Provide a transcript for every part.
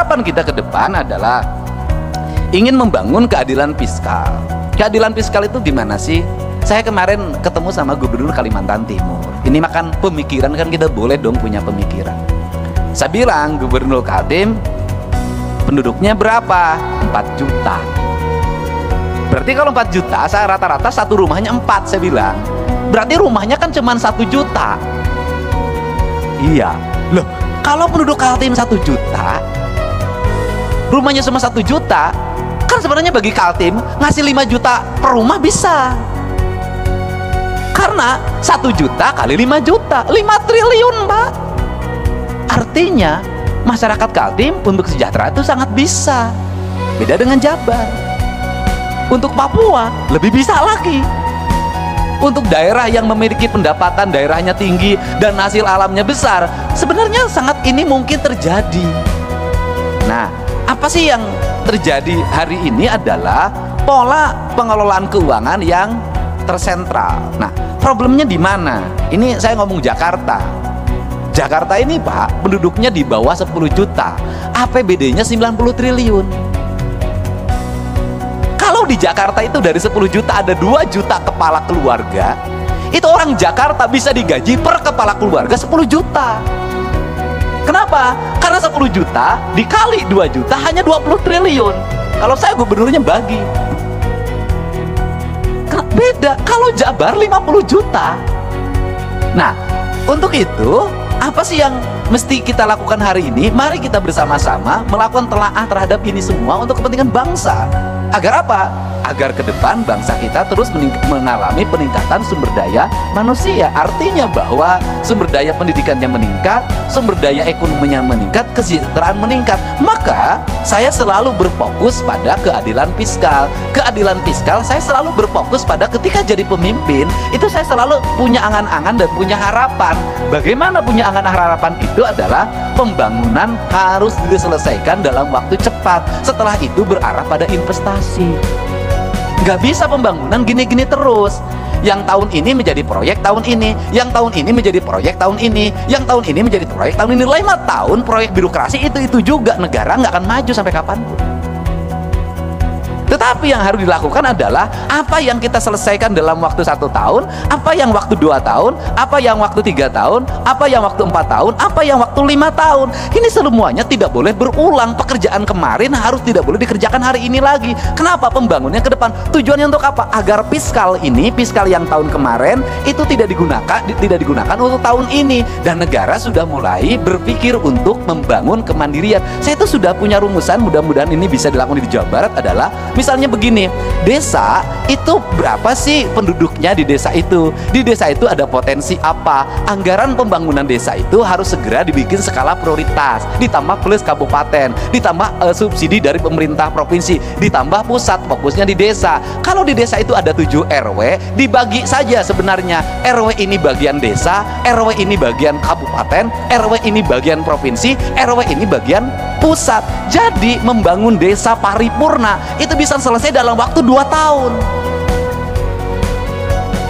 harapan kita ke depan adalah ingin membangun keadilan fiskal. Keadilan fiskal itu gimana sih? Saya kemarin ketemu sama Gubernur Kalimantan Timur. Ini makan pemikiran, kan kita boleh dong punya pemikiran. Saya bilang, Gubernur Kaltim, penduduknya berapa? 4 juta. Berarti kalau 4 juta, saya rata-rata satu rumahnya 4, saya bilang. Berarti rumahnya kan cuma 1 juta. Iya. Loh, kalau penduduk Kaltim 1 juta, rumahnya cuma 1 juta, kan sebenarnya bagi Kaltim ngasih 5 juta per rumah bisa. Karena 1 juta kali 5 juta, 5 triliun, Pak. Artinya masyarakat Kaltim untuk sejahtera itu sangat bisa. Beda dengan Jabar. Untuk Papua lebih bisa lagi. Untuk daerah yang memiliki pendapatan daerahnya tinggi dan hasil alamnya besar, sebenarnya sangat ini mungkin terjadi. Nah, apa sih yang terjadi hari ini adalah pola pengelolaan keuangan yang tersentral. Nah, problemnya di mana? Ini saya ngomong Jakarta. Jakarta ini, Pak, penduduknya di bawah 10 juta, APBD-nya 90 triliun. Kalau di Jakarta itu dari 10 juta ada 2 juta kepala keluarga, itu orang Jakarta bisa digaji per kepala keluarga 10 juta. Kenapa? Karena 10 juta dikali 2 juta hanya 20 triliun. Kalau saya gubernurnya bagi. Beda kalau Jabar 50 juta. Nah, untuk itu apa sih yang mesti kita lakukan hari ini? Mari kita bersama-sama melakukan telaah terhadap ini semua untuk kepentingan bangsa. Agar apa? Agar ke depan bangsa kita terus mengalami peningkatan sumber daya manusia. Artinya bahwa sumber daya pendidikannya meningkat, sumber daya ekonominya meningkat, kesejahteraan meningkat. Maka saya selalu berfokus pada keadilan fiskal. Keadilan fiskal saya selalu berfokus pada ketika jadi pemimpin, itu saya selalu punya angan-angan dan punya harapan. Bagaimana punya angan-harapan itu adalah pembangunan harus diselesaikan dalam waktu cepat. Setelah itu berarah pada investasi. Nggak bisa pembangunan gini-gini terus. Yang tahun ini menjadi proyek tahun ini, yang tahun ini menjadi proyek tahun ini, yang tahun ini menjadi proyek tahun ini. 5 tahun proyek birokrasi itu juga negara nggak akan maju sampai kapanpun. Tetapi yang harus dilakukan adalah apa yang kita selesaikan dalam waktu 1 tahun, apa yang waktu 2 tahun, apa yang waktu 3 tahun, apa yang waktu 4 tahun, apa yang waktu 5 tahun. Ini semuanya tidak boleh berulang. Pekerjaan kemarin harus tidak boleh dikerjakan hari ini lagi. Kenapa? Pembangunnya ke depan. Tujuannya untuk apa? Agar fiskal ini, fiskal yang tahun kemarin itu tidak digunakan untuk tahun ini. Dan negara sudah mulai berpikir untuk membangun kemandirian. Saya itu sudah punya rumusan, mudah-mudahan ini bisa dilakukan di Jawa Barat adalah misalnya begini, desa itu berapa sih penduduknya di desa itu? Di desa itu ada potensi apa? Anggaran pembangunan desa itu harus segera dibikin skala prioritas, ditambah plus kabupaten, ditambah subsidi dari pemerintah provinsi, ditambah pusat, fokusnya di desa. Kalau di desa itu ada 7 RW, dibagi saja sebenarnya. RW ini bagian desa, RW ini bagian kabupaten, RW ini bagian provinsi, RW ini bagian pusat. Jadi membangun desa paripurna itu bisa selesai dalam waktu 2 tahun.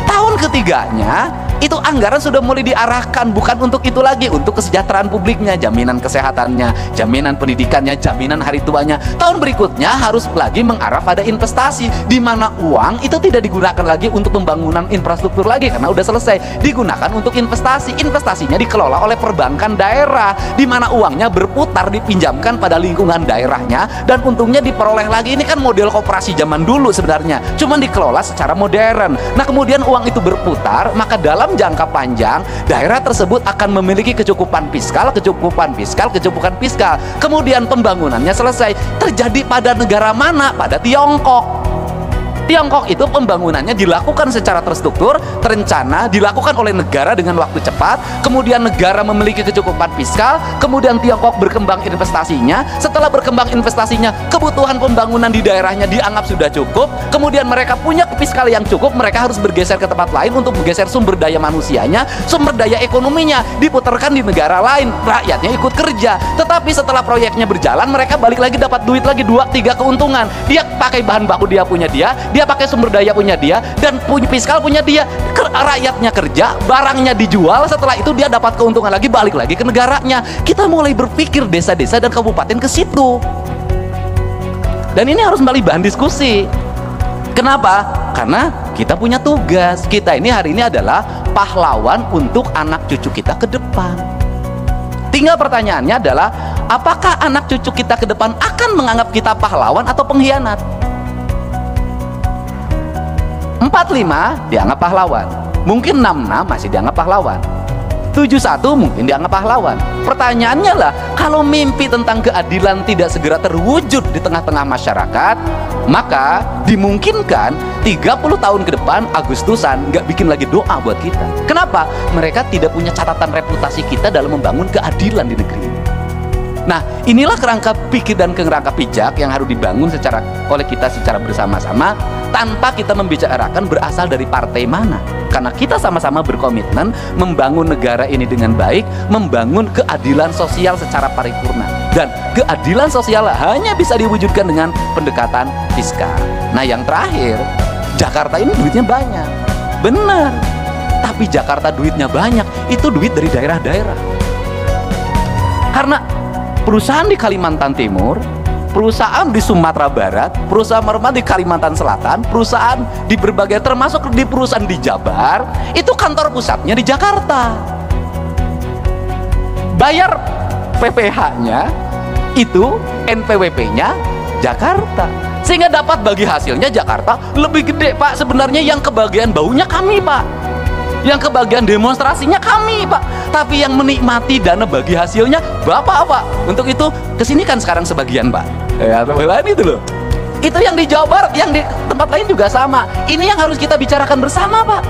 Tahun ketiganya itu anggaran sudah mulai diarahkan bukan untuk itu lagi, untuk kesejahteraan publiknya, jaminan kesehatannya, jaminan pendidikannya, jaminan hari tuanya. Tahun berikutnya harus lagi mengarah pada investasi, di mana uang itu tidak digunakan lagi untuk pembangunan infrastruktur lagi karena udah selesai, digunakan untuk investasi. Investasinya dikelola oleh perbankan daerah, di mana uangnya berputar, dipinjamkan pada lingkungan daerahnya dan untungnya diperoleh lagi. Ini kan model koperasi zaman dulu sebenarnya, cuman dikelola secara modern. Nah, kemudian uang itu berputar, maka dalam jangka panjang daerah tersebut akan memiliki kecukupan fiskal. Kemudian pembangunannya selesai. Terjadi pada negara mana? Pada Tiongkok. Tiongkok itu pembangunannya dilakukan secara terstruktur, terencana, dilakukan oleh negara dengan waktu cepat. Kemudian negara memiliki kecukupan fiskal, kemudian Tiongkok berkembang investasinya. Setelah berkembang investasinya, kebutuhan pembangunan di daerahnya dianggap sudah cukup. Kemudian mereka punya fiskal yang cukup, mereka harus bergeser ke tempat lain untuk bergeser sumber daya manusianya, sumber daya ekonominya diputarkan di negara lain, rakyatnya ikut kerja. Tapi setelah proyeknya berjalan, mereka balik lagi dapat duit lagi 2-3 keuntungan. Dia pakai bahan baku dia punya dia pakai sumber daya punya dia, dan punya fiskal punya dia. Rakyatnya kerja, barangnya dijual, setelah itu dia dapat keuntungan lagi, balik lagi ke negaranya. Kita mulai berpikir desa-desa dan kabupaten ke situ. Dan ini harus kembali bahan diskusi. Kenapa? Karena kita punya tugas. Kita ini hari ini adalah pahlawan untuk anak cucu kita ke depan. Tinggal pertanyaannya adalah, apakah anak cucu kita ke depan akan menganggap kita pahlawan atau pengkhianat? 45 dianggap pahlawan, mungkin 66 masih dianggap pahlawan, 71 mungkin dianggap pahlawan. Pertanyaannya lah, kalau mimpi tentang keadilan tidak segera terwujud di tengah-tengah masyarakat, maka dimungkinkan 30 tahun ke depan Agustusan nggak bikin lagi doa buat kita. Kenapa? Mereka tidak punya catatan reputasi kita dalam membangun keadilan di negeri ini. Nah, inilah kerangka pikir dan kerangka pijak yang harus dibangun oleh kita secara bersama-sama, tanpa kita membicarakan berasal dari partai mana. Karena kita sama-sama berkomitmen membangun negara ini dengan baik, membangun keadilan sosial secara paripurna. Dan keadilan sosial hanya bisa diwujudkan dengan pendekatan fiskal. Nah, yang terakhir, Jakarta ini duitnya banyak, benar. Tapi Jakarta duitnya banyak, itu duit dari daerah-daerah. Karena perusahaan di Kalimantan Timur, perusahaan di Sumatera Barat, perusahaan di Kalimantan Selatan, perusahaan di berbagai, termasuk di perusahaan di Jabar, itu kantor pusatnya di Jakarta. Bayar PPH-nya itu, NPWP-nya Jakarta, sehingga dapat bagi hasilnya Jakarta lebih gede, Pak. Sebenarnya yang kebagian baunya kami, Pak, yang kebagian demonstrasinya kami, Pak, tapi yang menikmati dana bagi hasilnya Bapak, Pak. Untuk itu kesini kan sekarang sebagian, Pak, ya, itu loh. Itu yang di Jawa Barat, yang di tempat lain juga sama. Ini yang harus kita bicarakan bersama, Pak.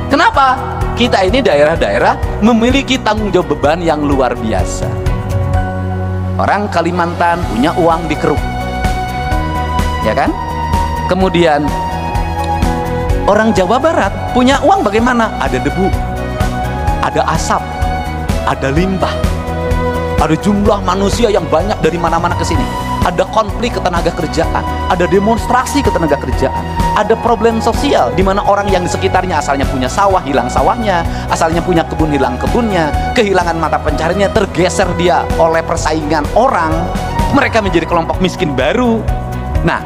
Kenapa? Kita ini daerah-daerah memiliki tanggung jawab beban yang luar biasa. Orang Kalimantan punya uang di keruk, ya kan? Kemudian orang Jawa Barat punya uang bagaimana? Ada debu, ada asap, ada limbah, ada jumlah manusia yang banyak dari mana-mana ke sini, ada konflik ketenaga kerjaan, ada demonstrasi ketenaga kerjaan, ada problem sosial di mana orang yang di sekitarnya asalnya punya sawah hilang sawahnya, asalnya punya kebun hilang kebunnya, kehilangan mata pencariannya, tergeser dia oleh persaingan orang, mereka menjadi kelompok miskin baru. Nah,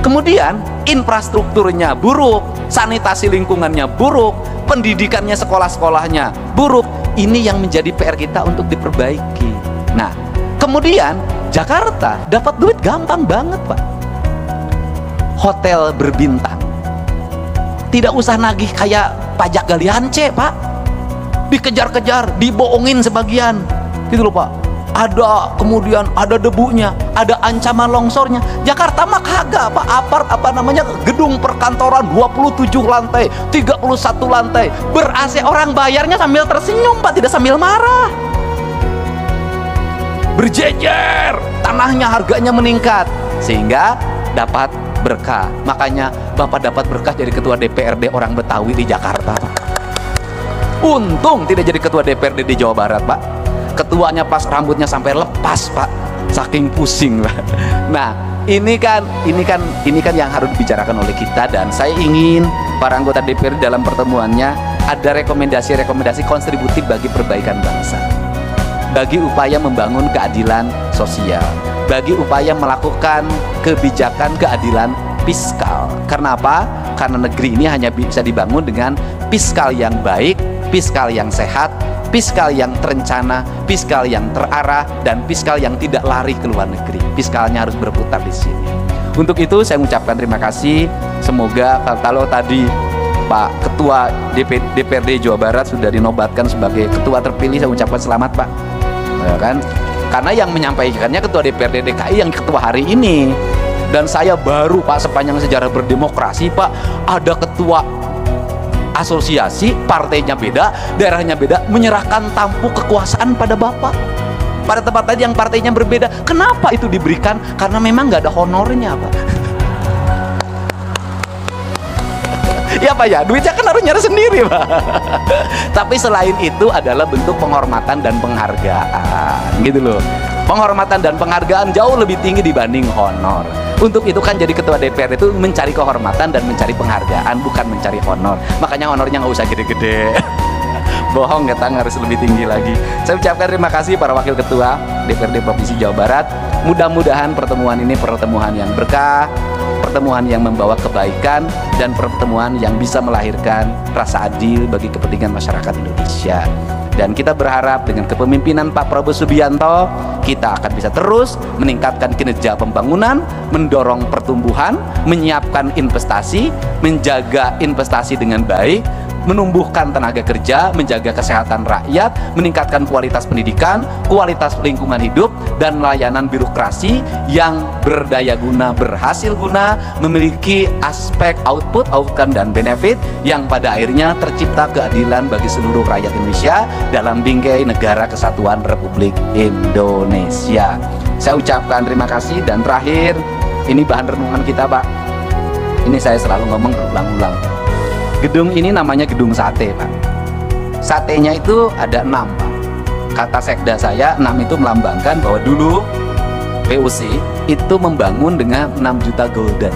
kemudian infrastrukturnya buruk, sanitasi lingkungannya buruk, pendidikannya, sekolah-sekolahnya buruk. Ini yang menjadi PR kita untuk diperbaiki. Nah, kemudian Jakarta dapat duit gampang banget, Pak. Hotel berbintang, tidak usah nagih kayak pajak galian C, Pak. Dikejar-kejar, dibohongin sebagian, gitu loh, Pak. Ada, kemudian ada debunya, ada ancaman longsornya. Jakarta mah kagak, Pak. Gedung perkantoran 27 lantai, 31 lantai, ber-AC, orang bayarnya sambil tersenyum, Pak, tidak sambil marah. Berjejer, tanahnya harganya meningkat, sehingga dapat berkah. Makanya Bapak dapat berkah jadi ketua DPRD orang Betawi di Jakarta, Pak. Untung tidak jadi ketua DPRD di Jawa Barat, Pak. Ketuanya pas rambutnya sampai lepas, Pak, saking pusing, Pak. Nah, ini kan yang harus dibicarakan oleh kita, dan saya ingin para anggota DPR dalam pertemuannya ada rekomendasi kontributif bagi perbaikan bangsa, bagi upaya membangun keadilan sosial, bagi upaya melakukan kebijakan keadilan fiskal. Karena apa? Karena negeri ini hanya bisa dibangun dengan fiskal yang baik, fiskal yang sehat, fiskal yang terencana, fiskal yang terarah, dan fiskal yang tidak lari ke luar negeri. Fiskalnya harus berputar di sini. Untuk itu saya mengucapkan terima kasih. Semoga kalau tadi Pak Ketua DPRD Jawa Barat sudah dinobatkan sebagai ketua terpilih, saya ucapkan selamat, Pak. Ya kan? Karena yang menyampaikannya Ketua DPRD DKI yang ketua hari ini. Dan saya baru, Pak, sepanjang sejarah berdemokrasi, Pak, ada ketua asosiasi, partainya beda, daerahnya beda, menyerahkan tampuk kekuasaan pada Bapak. Pada tempat tadi yang partainya berbeda, kenapa itu diberikan? Karena memang nggak ada honornya, Pak. Ya, Pak, ya, duitnya kan harus nyari sendiri, Pak. Tapi selain itu adalah bentuk penghormatan dan penghargaan, gitu loh. Penghormatan dan penghargaan jauh lebih tinggi dibanding honor. Untuk itu kan jadi ketua DPR itu mencari kehormatan dan mencari penghargaan, bukan mencari honor. Makanya honornya nggak usah gede-gede. Bohong, ketang harus lebih tinggi lagi. Saya ucapkan terima kasih para wakil ketua DPRD Provinsi Jawa Barat. Mudah-mudahan pertemuan ini pertemuan yang berkah, pertemuan yang membawa kebaikan, dan pertemuan yang bisa melahirkan rasa adil bagi kepentingan masyarakat Indonesia. Dan kita berharap dengan kepemimpinan Pak Prabowo Subianto, kita akan bisa terus meningkatkan kinerja pembangunan, mendorong pertumbuhan, menyiapkan investasi, menjaga investasi dengan baik, menumbuhkan tenaga kerja, menjaga kesehatan rakyat, meningkatkan kualitas pendidikan, kualitas lingkungan hidup, dan layanan birokrasi yang berdaya guna, berhasil guna, memiliki aspek output, outcome, dan benefit yang pada akhirnya tercipta keadilan bagi seluruh rakyat Indonesia dalam bingkai Negara Kesatuan Republik Indonesia. Saya ucapkan terima kasih, dan terakhir, ini bahan renungan kita, Pak. Ini saya selalu ngomong berulang-ulang. Gedung ini namanya gedung sate, Pak. Satenya itu ada 6, Pak. Kata sekda saya, 6 itu melambangkan bahwa dulu PUC itu membangun dengan 6 juta golden.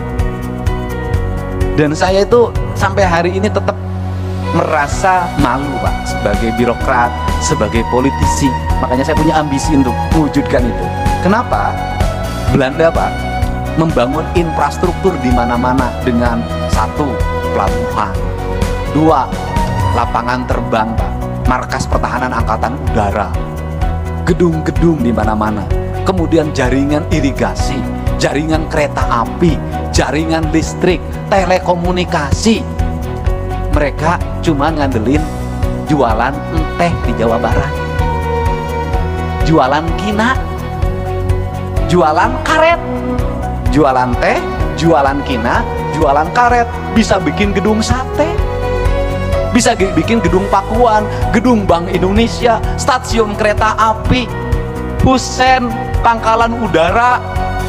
Dan saya itu sampai hari ini tetap merasa malu, Pak, sebagai birokrat, sebagai politisi. Makanya saya punya ambisi untuk mewujudkan itu. Kenapa? Belanda, Pak, membangun infrastruktur di mana-mana dengan 1, pelabuhan, 2, lapangan terbang, Pak, markas pertahanan angkatan udara, gedung-gedung di mana-mana, kemudian jaringan irigasi, jaringan kereta api, jaringan listrik, telekomunikasi. Mereka cuma ngandelin jualan teh di Jawa Barat, jualan kina, jualan karet, jualan teh, jualan kina, jualan karet, bisa bikin gedung sate, bisa bikin gedung pakuan, gedung Bank Indonesia, stasiun kereta api, pusen, pangkalan udara,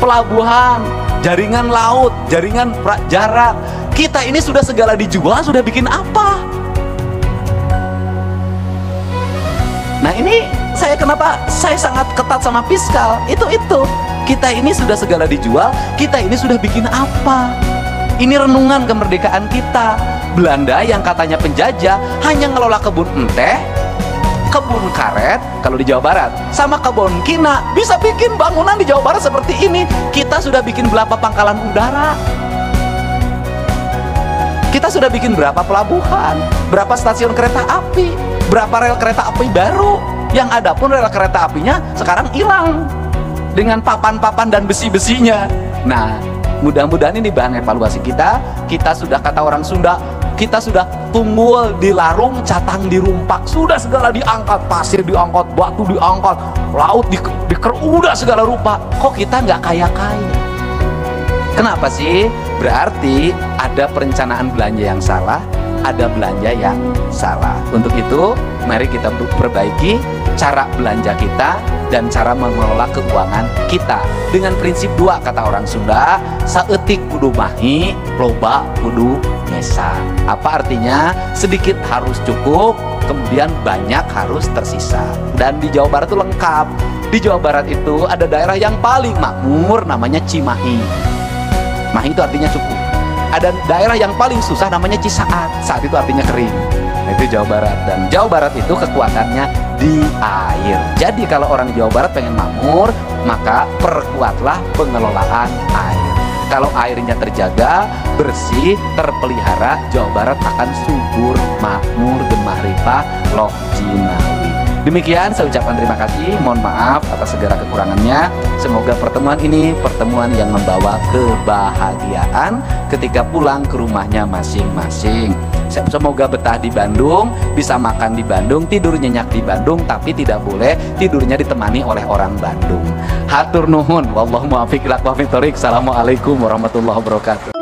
pelabuhan, jaringan laut, jaringan jarak. Kita ini sudah segala dijual, sudah bikin apa? Nah, ini saya kenapa saya sangat ketat sama fiskal, itu kita ini sudah segala dijual, kita ini sudah bikin apa? Ini renungan kemerdekaan kita. Belanda yang katanya penjajah hanya ngelola kebun teh, kebun karet kalau di Jawa Barat, sama kebun kina, bisa bikin bangunan di Jawa Barat seperti ini. Kita sudah bikin berapa pangkalan udara, kita sudah bikin berapa pelabuhan, berapa stasiun kereta api, berapa rel kereta api baru. Yang ada pun rel kereta apinya sekarang hilang dengan papan-papan dan besi-besinya. Nah, mudah-mudahan ini bahan evaluasi kita. Kita sudah, kata orang Sunda, kita sudah tunggul di larung, catang di rumpak, sudah segala diangkat, pasir diangkat, batu diangkat, laut udah segala rupa. Kok kita nggak kaya-kaya? Kenapa sih? Berarti ada perencanaan belanja yang salah, ada belanja yang salah. Untuk itu, mari kita perbaiki cara belanja kita dan cara mengelola keuangan kita dengan prinsip 2, kata orang Sunda, saeutik kudu mahi, loba kudu nyesa. Apa artinya? Sedikit harus cukup, kemudian banyak harus tersisa. Dan di Jawa Barat itu lengkap. Di Jawa Barat itu ada daerah yang paling makmur, namanya Cimahi. Mahi itu artinya cukup. Ada daerah yang paling susah, namanya Cisaat. Saat itu artinya kering. Nah, itu Jawa Barat. Dan Jawa Barat itu kekuatannya di air. Jadi kalau orang Jawa Barat pengen makmur, maka perkuatlah pengelolaan air. Kalau airnya terjaga, bersih, terpelihara, Jawa Barat akan subur, makmur, gemah ripah, loh jinawi. Demikian saya ucapkan terima kasih, mohon maaf atas segala kekurangannya. Semoga pertemuan ini pertemuan yang membawa kebahagiaan ketika pulang ke rumahnya masing-masing. Semoga betah di Bandung, bisa makan di Bandung, tidur nyenyak di Bandung, tapi tidak boleh tidurnya ditemani oleh orang Bandung. Hatur nuhun, wallahu muwaffiq ila aqwamit thoriq. Assalamualaikum warahmatullahi wabarakatuh.